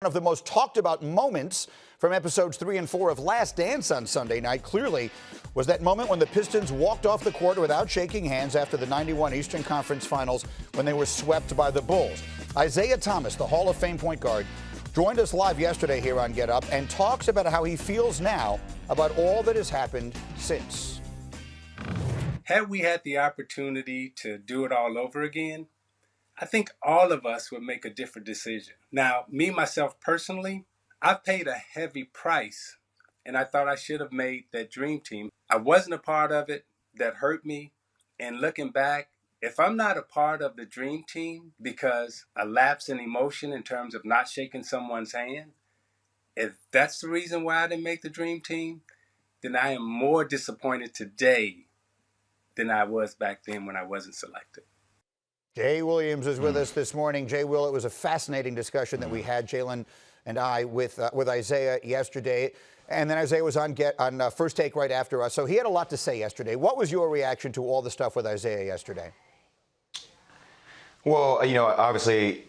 One of the most talked about moments from episodes 3 and 4 of Last Dance on Sunday night clearly was that moment when the Pistons walked off the court without shaking hands after the 91 Eastern Conference Finals when they were swept by the Bulls. Isiah Thomas, the Hall of Fame point guard, joined us live yesterday here on Get Up and talks about how he feels now about all that has happened since. Had we had the opportunity to do it all over again, I think all of us would make a different decision. Now, me, myself personally, I paid a heavy price, and I thought I should have made that dream team. I wasn't a part of it. That hurt me. And looking back, if I'm not a part of the dream team because a lapse in emotion in terms of not shaking someone's hand, if that's the reason why I didn't make the dream team, then I am more disappointed today than I was back then when I wasn't selected. Jay Williams is with us this morning. Jay, Will, it was a fascinating discussion that we had, Jalen and I, with Isiah yesterday. And then Isiah was on First Take right after us. So he had a lot to say yesterday. What was your reaction to all the stuff with Isiah yesterday? Well, you know, obviously,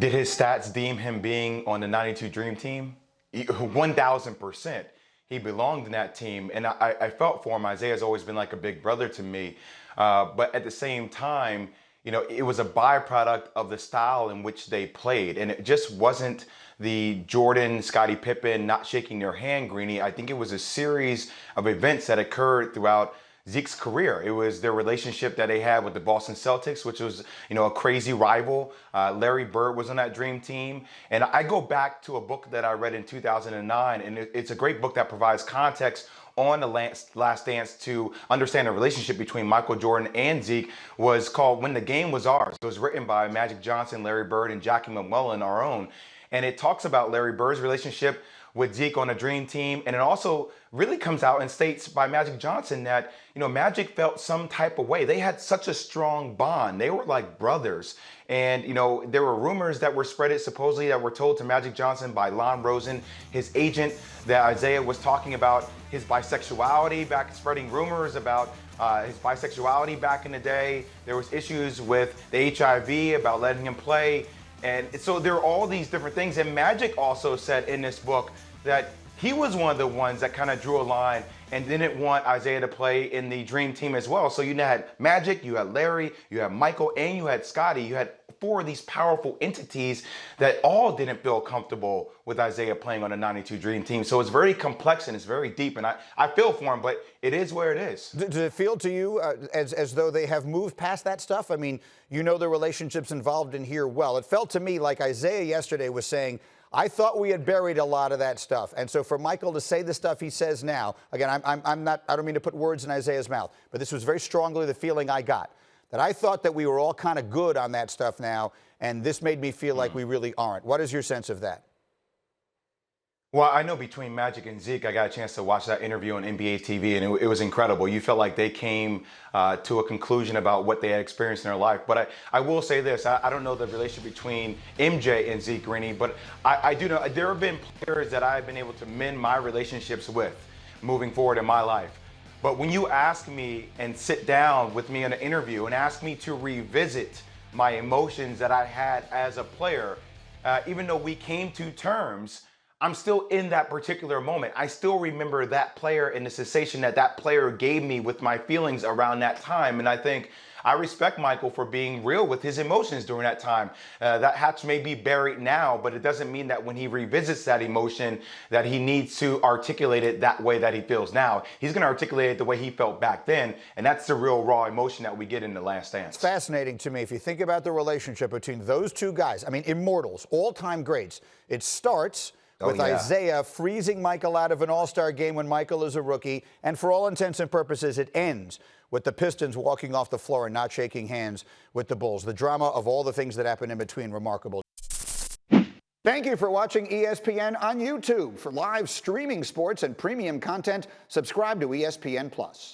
did his stats deem him being on the 92 Dream Team? 1,000%. He belonged in that team. And I felt for him. Isiah's always been like a big brother to me. But at the same time, you know, it was a byproduct of the style in which they played. And it just wasn't the Jordan, Scottie Pippen not shaking their hand, Greeny. I think it was a series of events that occurred throughout Zeke's career. It was their relationship that they had with the Boston Celtics, which was, you know, a crazy rival. Larry Bird was on that dream team. And I go back to a book that I read in 2009, and it's a great book that provides context on the Last Dance to understand the relationship between Michael Jordan and Zeke. Was called When the Game Was Ours. It was written by Magic Johnson, Larry Bird, and Jackie McMullen, our own. And it talks about Larry Bird's relationship with Zeke on a dream team. And it also really comes out and states by Magic Johnson that, you know, Magic felt some type of way. They had such a strong bond. They were like brothers. And, you know, there were rumors that were spreaded supposedly that were told to Magic Johnson by Lon Rosen, his agent, that Isiah was talking about his bisexuality, spreading rumors about his bisexuality back in the day. There was issues with the HIV, about letting him play. And so there are all these different things. And Magic also said in this book that he was one of the ones that kind of drew a line and didn't want Isiah to play in the dream team as well. So you had Magic, you had Larry, you had Michael, and you had Scottie. You had four of these powerful entities that all didn't feel comfortable with Isiah playing on a 92 Dream Team. So it's very complex and it's very deep. And I feel for him, but it is where it is. Does it feel to you as though they have moved past that stuff? I mean, you know the relationships involved in here well. It felt to me like Isiah yesterday was saying, I thought we had buried a lot of that stuff. And so for Michael to say the stuff he says now, again, I don't mean to put words in Isiah's mouth, but this was very strongly the feeling I got, that I thought that we were all kind of good on that stuff now, and this made me feel like we really aren't. What is your sense of that? Well, I know between Magic and Zeke, I got a chance to watch that interview on NBA TV, and it was incredible. You felt like they came to a conclusion about what they had experienced in their life. But I will say this, I don't know the relationship between MJ and Zeke, Greeny, but I do know there have been players that I've been able to mend my relationships with moving forward in my life. But when you ask me and sit down with me in an interview and ask me to revisit my emotions that I had as a player, even though we came to terms, I'm still in that particular moment. I still remember that player and the sensation that that player gave me with my feelings around that time. And I think I respect Michael for being real with his emotions during that time. That hatch may be buried now, but it doesn't mean that when he revisits that emotion that he needs to articulate it that way that he feels now. He's going to articulate it the way he felt back then, and that's the real raw emotion that we get in The Last Dance. It's fascinating to me if you think about the relationship between those two guys. I mean, immortals, all-time greats. It starts with Isiah freezing Michael out of an all-star game when Michael is a rookie, and for all intents and purposes, it ends with the Pistons walking off the floor and not shaking hands with the Bulls. The drama of all the things that happened in between, remarkable. Thank you for watching ESPN on YouTube. For live streaming sports and premium content, subscribe to ESPN+.